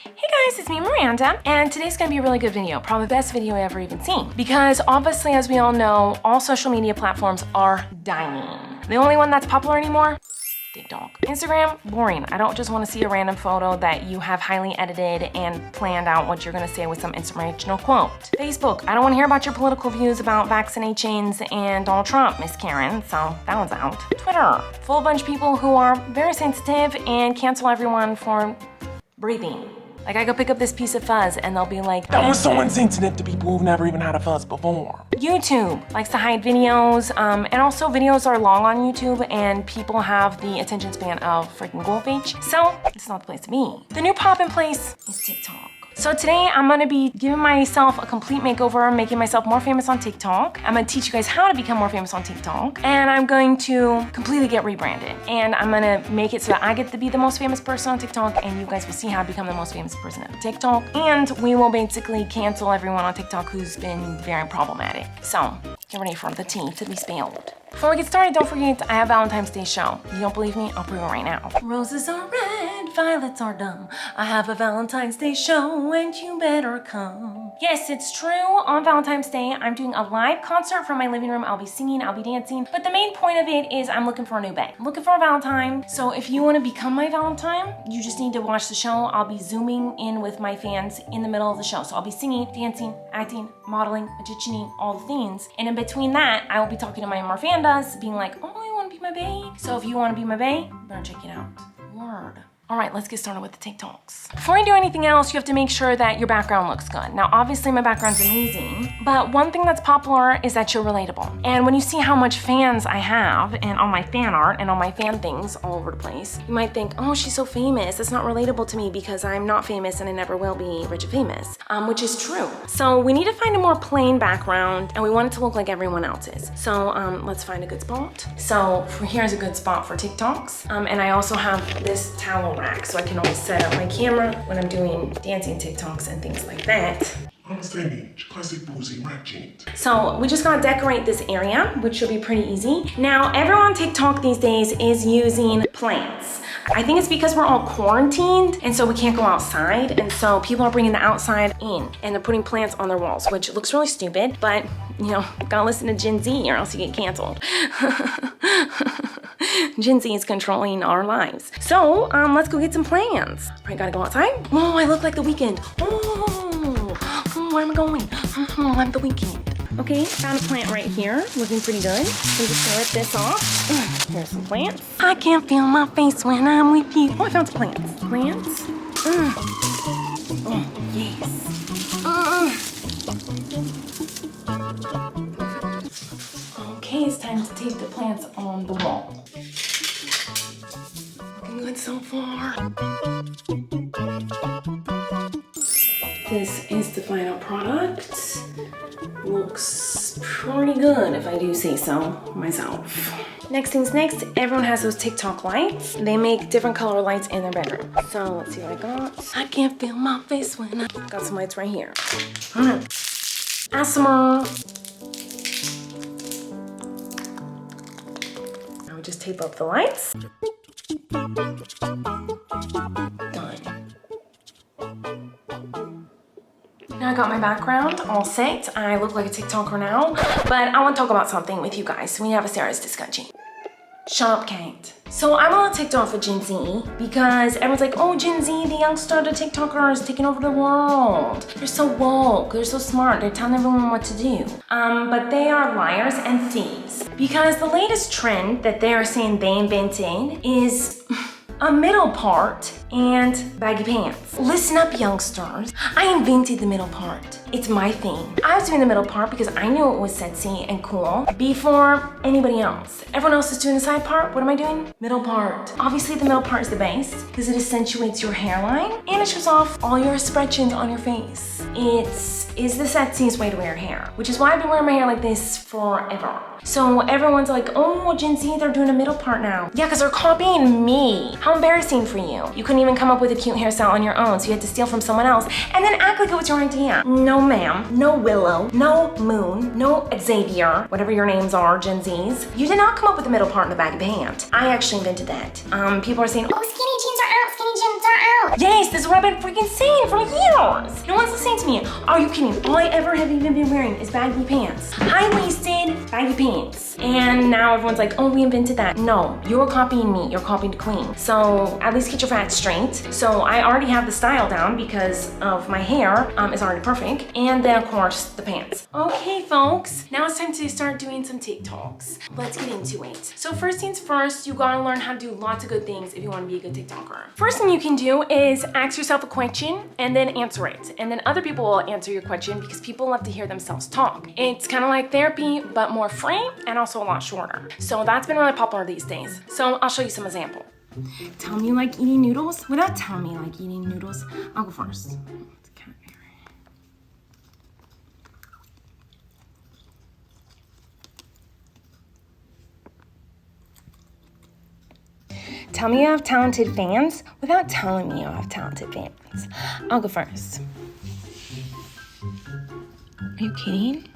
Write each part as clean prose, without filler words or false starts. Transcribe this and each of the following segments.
Hey guys, it's me, Miranda, and today's gonna be a really good video, probably the best video I've ever even seen. Because obviously, as we all know, all social media platforms are dying. The only one that's popular anymore? TikTok. Instagram, boring. I don't just want to see a random photo that you have highly edited and planned out what you're gonna say with some inspirational quote. Facebook, I don't want to hear about your political views about vaccinations and Donald Trump, Miss Karen, so that one's out. Twitter, full bunch of people who are very sensitive and cancel everyone for breathing. Like I go pick up this piece of fuzz and they'll be like, that was so insensitive to people who've never even had a fuzz before. YouTube likes to hide videos, and also videos are long on YouTube and people have the attention span of freaking goldfinch. So it's not the place to be. The new pop in place is TikTok. So today I'm gonna be giving myself a complete makeover, making myself more famous on TikTok. I'm gonna teach you guys how to become more famous on TikTok. And I'm going to completely get rebranded. And I'm gonna make it so that I get to be the most famous person on TikTok and you guys will see how to become the most famous person on TikTok. And we will basically cancel everyone on TikTok who's been very problematic. So get ready for the tea to be spilled. Before we get started, don't forget I have Valentine's Day show. You don't believe me? I'll prove it right now. Roses are red, violets are dumb. I have a Valentine's Day show and you better come. Yes, it's true. On Valentine's Day, I'm doing a live concert from my living room. I'll be singing, I'll be dancing. But the main point of it is I'm looking for a new bae. I'm looking for a Valentine. So if you want to become my Valentine, you just need to watch the show. I'll be zooming in with my fans in the middle of the show. So I'll be singing, dancing, acting, modeling, magicianing, all the things. And in between that, I will be talking to my Mirandas, being like, oh, you want to be my bae? So if you want to be my bae, you better check it out. Word. All right, let's get started with the TikToks. Before you do anything else, you have to make sure that your background looks good. Now, obviously my background's amazing, but one thing that's popular is that you're relatable. And when you see how much fans I have and all my fan art and all my fan things all over the place, you might think, oh, she's so famous. It's not relatable to me because I'm not famous and I never will be rich and famous, which is true. So we need to find a more plain background and we want it to look like everyone else's. So let's find a good spot. So here's a good spot for TikToks. And I also have this towel rack, so I can always set up my camera when I'm doing dancing TikToks and things like that. Classic boozy rack jeans. So we just gotta decorate this area, which should be pretty easy. Now, everyone on TikTok these days is using plants. I think it's because we're all quarantined and so we can't go outside, and so people are bringing the outside in and they're putting plants on their walls, which looks really stupid, but you know, gotta listen to Gen Z or else you get canceled. Gen Z is controlling our lives. So let's go get some plants. I gotta go outside. Oh, I look like The Weeknd. Oh, where am I going? Oh, I'm The Weeknd. Okay, found a plant right here, looking pretty good. I'm just gonna rip this off. Here's some plants. I can't feel my face when I'm with you. Oh, I found some plants. Plants. Oh, yes. Okay, it's time to tape the plants on the wall. Looking good so far. This is the final product. Looks pretty good if I do say so myself. Next thing's next, everyone has those TikTok lights. They make different color lights in their bedroom. So let's see what I got. I can't feel my face when I got some lights right here. ASMR. Now we just tape up the lights. Done. Now I got my background all set. I look like a TikToker now, but I want to talk about something with you guys. So we have a serious discussion. Shut up, Kate. So I'm on TikTok for Gen Z because everyone's like, oh, Gen Z, the youngster, the TikTokers taking over the world. They're so woke, they're so smart, they're telling everyone what to do. But they are liars and thieves because the latest trend that they are saying they invented is a middle part and baggy pants. Listen up, youngsters. I invented the middle part. It's my thing. I was doing the middle part because I knew it was sexy and cool before anybody else. Everyone else is doing the side part. What am I doing? Middle part. Obviously, the middle part is the base because it accentuates your hairline and it shows off all your expressions on your face. It is the sexiest way to wear hair, which is why I've been wearing my hair like this forever. So everyone's like, oh, Gen Z, they're doing a middle part now. Yeah, because they're copying me. How embarrassing for you. You couldn't even come up with a cute hairstyle on your own, so you had to steal from someone else and then act like it was your idea. No, ma'am. No Willow. No Moon. No Xavier. Whatever your names are, Gen Zs. You did not come up with the middle part in the baggy pant. I actually invented that. People are saying, oh, skinny jeans are out. Skinny jeans are Yes, this is what I've been freaking saying for years. No one's listening to me. Are you kidding? All I ever have even been wearing is baggy pants. High-waisted, baggy pants. And now everyone's like, oh, we invented that. No, you're copying me. You're copying the queen. So at least get your facts straight. So I already have the style down because of my hair is already perfect. And then, of course, the pants. Okay, folks. Now it's time to start doing some TikToks. Let's get into it. So first things first, you gotta learn how to do lots of good things if you want to be a good TikToker. First thing you can do is ask yourself a question and then answer it. And then other people will answer your question because people love to hear themselves talk. It's kind of like therapy, but more free and also a lot shorter. So that's been really popular these days. So I'll show you some example. Tell me you like eating noodles without telling me you like eating noodles. I'll go first. Tell me you have talented fans without telling me you have talented fans. I'll go first. Are you kidding?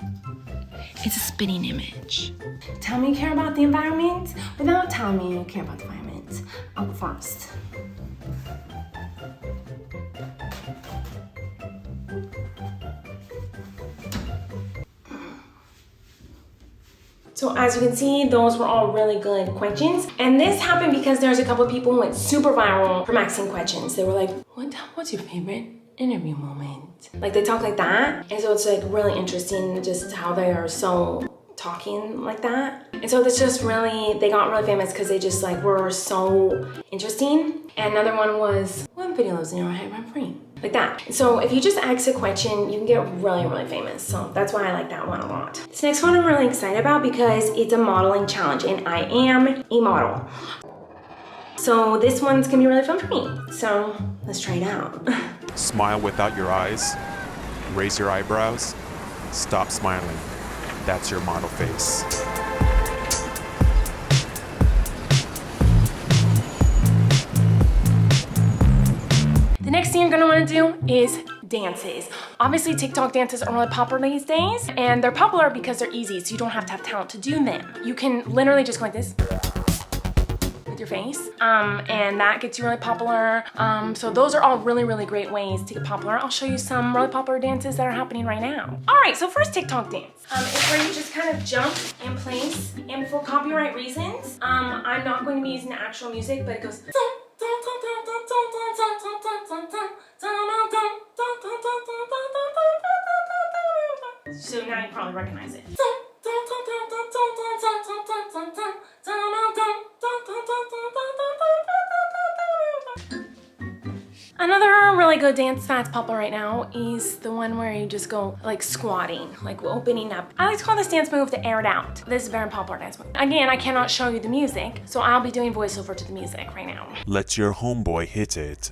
It's a spitting image. Tell me you care about the environment without telling me you care about the environment. I'll go first. So as you can see, those were all really good questions. And this happened because there's a couple of people who went super viral from asking questions. They were like, what's your favorite interview moment? Like they talk like that. And so it's like really interesting just how they are so talking like that. And so it's just really, they got really famous because they just like were so interesting. And another one was, what video lives in your head rent free? Like that. So if you just ask a question, you can get really, really famous. So that's why I like that one a lot. This next one I'm really excited about because it's a modeling challenge and I am a model. So this one's gonna be really fun for me. So let's try it out. Smile without your eyes. Raise your eyebrows. Stop smiling. That's your model face. The next thing you're gonna wanna do is dances. Obviously, TikTok dances are really popular these days, and they're popular because they're easy, so you don't have to have talent to do them. You can literally just go like this with your face, and that gets you really popular. So those are all really, really great ways to get popular. I'll show you some really popular dances that are happening right now. All right, so first TikTok dance is where you just kind of jump in place, and for copyright reasons, I'm not going to be using the actual music, but it goes. So now you probably recognize it. Another really good dance that's popular right now is the one where you just go like squatting, like opening up. I like to call this dance move the air it out. This is a very popular dance move. Again, I cannot show you the music, so I'll be doing voiceover to the music right now. Let your homeboy hit it.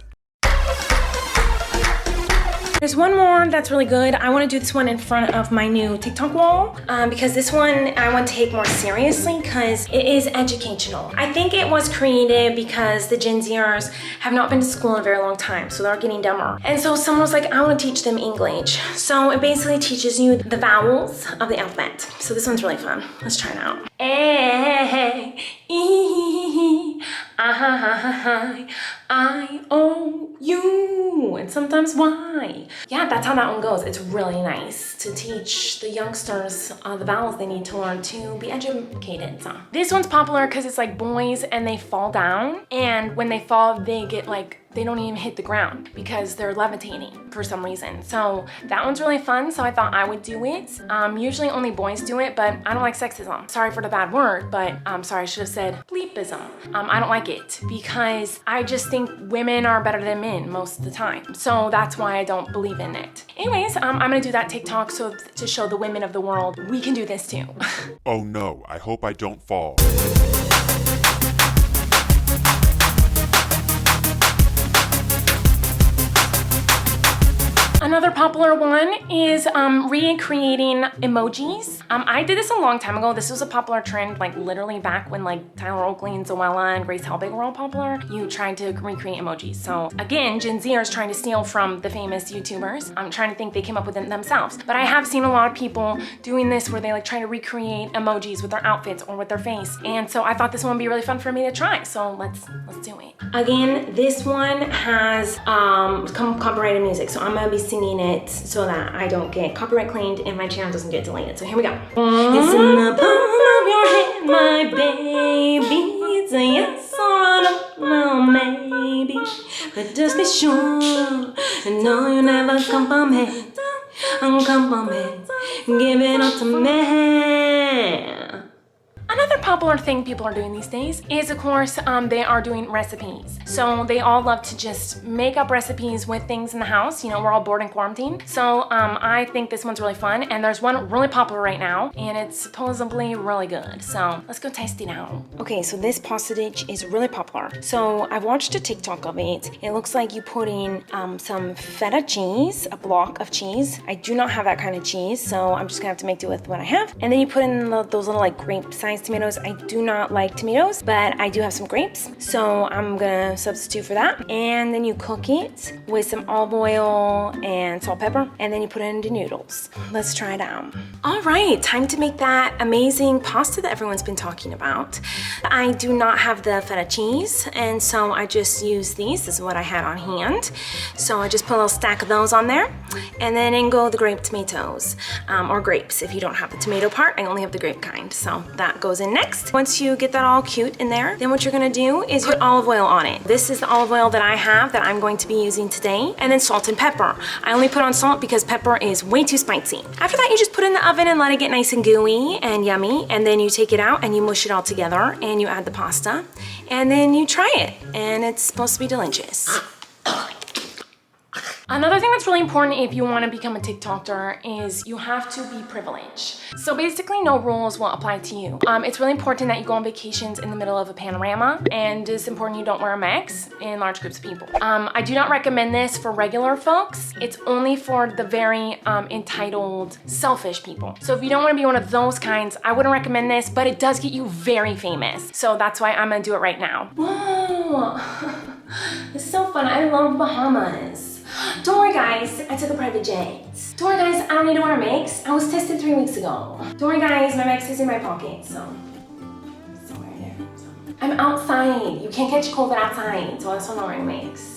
There's one more that's really good. I want to do this one in front of my new TikTok wall because this one I want to take more seriously because it is educational. I think it was created because the Gen Zers have not been to school in a very long time, so they're getting dumber. And so someone was like, I want to teach them English. So it basically teaches you the vowels of the alphabet. So this one's really fun. Let's try it out. A, E, I, O, U, and sometimes Y. Yeah, that's how that one goes. It's really nice to teach the youngsters the vowels they need to learn to be educated. So this one's popular because it's like boys and they fall down, and when they fall, they get like, they don't even hit the ground because they're levitating for some reason. So that one's really fun, so I thought I would do it. Usually only boys do it, but I don't like sexism. Sorry for the bad word, but sorry, I should have said bleepism. I don't like it because I just think women are better than men most of the time. So that's why I don't believe in it. Anyways, I'm gonna do that TikTok so to show the women of the world we can do this too. Oh no, I hope I don't fall. Another popular one is recreating emojis. I did this a long time ago. This was a popular trend, like literally back when like Tyler Oakley and Zoella and Grace Helbig were all popular. You tried to recreate emojis. So again, Gen Zers trying to steal from the famous YouTubers. I'm trying to think they came up with it themselves. But I have seen a lot of people doing this where they like try to recreate emojis with their outfits or with their face. And so I thought this one would be really fun for me to try. So let's do it. Again, this one has copyrighted music. So I'm gonna be singing it so that I don't get copyright claimed and my channel doesn't get deleted. So here we go. It's in the palm of your hand, my baby. It's a yes or a no, maybe. But just be sure and know you never compliment. Compliment. Give it up to me. Another popular thing people are doing these days is, of course, they are doing recipes. So they all love to just make up recipes with things in the house. You know, we're all bored in quarantine. So I think this one's really fun. And there's one really popular right now, and it's supposedly really good. So let's go test it out. Okay, so this pasta dish is really popular. So I've watched a TikTok of it. It looks like you put in some feta cheese, a block of cheese. I do not have that kind of cheese, so I'm just gonna have to make do with what I have. And then you put in those little like grape-sized tomatoes. I do not like tomatoes, but I do have some grapes, so I'm gonna substitute for that. And then you cook it with some olive oil and salt, pepper, and then you put it into noodles. Let's try it out. All right, time to make that amazing pasta that everyone's been talking about. I do not have the feta cheese, and so I just use these. This is what I had on hand. So I just put a little stack of those on there, and then in go the grape tomatoes, or grapes. If you don't have the tomato part, I only have the grape kind, so that goes in next. Once you get that all cute in there, then what you're gonna do is put olive oil on it. This is the olive oil that I have that I'm going to be using today. And then salt and pepper. I only put on salt because pepper is way too spicy. After that, you just put it in the oven and let it get nice and gooey and yummy. And then you take it out and you mush it all together and you add the pasta. And then you try it, and it's supposed to be delicious. Another thing that's really important if you want to become a TikToker is you have to be privileged. So basically no rules will apply to you. It's really important that you go on vacations in the middle of a panorama, and it's important you don't wear a mask in large groups of people. I do not recommend this for regular folks. It's only for the very entitled, selfish people. So if you don't want to be one of those kinds, I wouldn't recommend this, but it does get you very famous. So that's why I'm gonna do it right now. Whoa, it's so fun. I love Bahamas. Don't worry guys, I took a private jet. Don't worry guys, I don't need to wear a mask. I was tested 3 weeks ago. Don't worry guys, my mask is in my pocket, so somewhere there. I'm outside. You can't catch COVID outside, so that's why I'm not wearing a mask.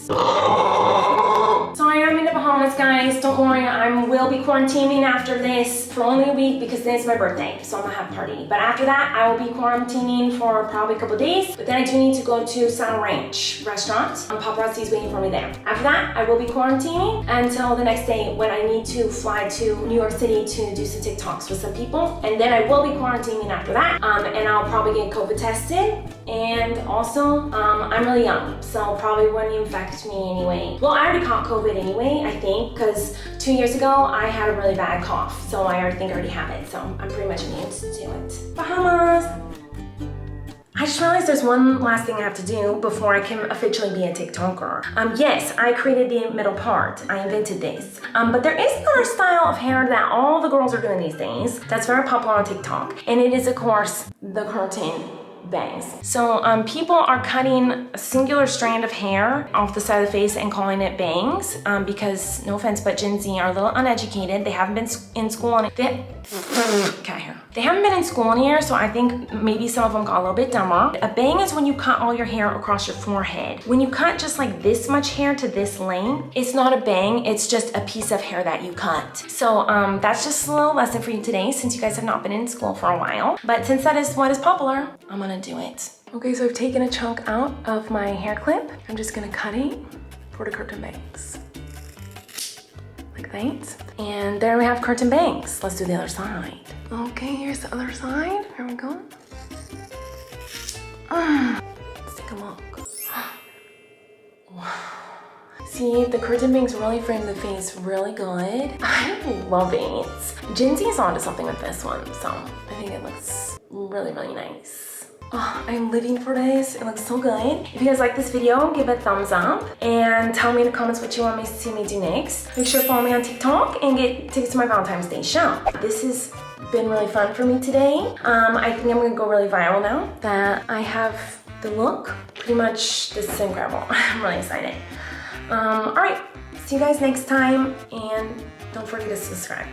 Sorry, I'm in the Bahamas, guys. Don't worry, I will be quarantining after this for only a week because this is my birthday, so I'm gonna have a party. But after that, I will be quarantining for probably a couple days. But then I do need to go to Sound Ranch restaurant. Paparazzi's waiting for me there. After that, I will be quarantining until the next day when I need to fly to New York City to do some TikToks with some people. And then I will be quarantining after that. And I'll probably get COVID tested. And also, I'm really young, so probably wouldn't infect me anyway. Well, I already caught COVID anyway, I think, because 2 years ago, I had a really bad cough. So I already think I already have it, so I'm pretty much immune to it. Bahamas! I just realized there's one last thing I have to do before I can officially be a TikToker. Yes, I created the middle part. I invented this. But there is another style of hair that all the girls are doing these days that's very popular on TikTok. And it is, of course, the curtain bangs. So people are cutting a singular strand of hair off the side of the face and calling it bangs because, no offense, but Gen Z are a little uneducated. They haven't been in school and they haven't been in school in a year, so I think maybe some of them got a little bit dumber. A bang is when you cut all your hair across your forehead. When you cut just like this much hair to this length, it's not a bang, it's just a piece of hair that you cut. So that's just a little lesson for you today since you guys have not been in school for a while. But since that is what is popular, I'm gonna do it. Okay, so I've taken a chunk out of my hair clip. I'm just gonna cut it for the curtain bangs. Like that. And there we have curtain bangs. Let's do the other side. Okay, here's the other side. Here we go. Let's take a look. See, the curtain bangs really frame the face really good. I love it. Gen Z is onto something with this one, so I think it looks really, really nice. Oh, I'm living for this. It looks so good. If you guys like this video, give it a thumbs up and tell me in the comments what you want me to see me do next. Make sure to follow me on TikTok and get tickets to my Valentine's Day show. This has been really fun for me today. I think I'm gonna go really viral now that I have the look. Pretty much this is incredible. I'm really excited. All right, see you guys next time and don't forget to subscribe.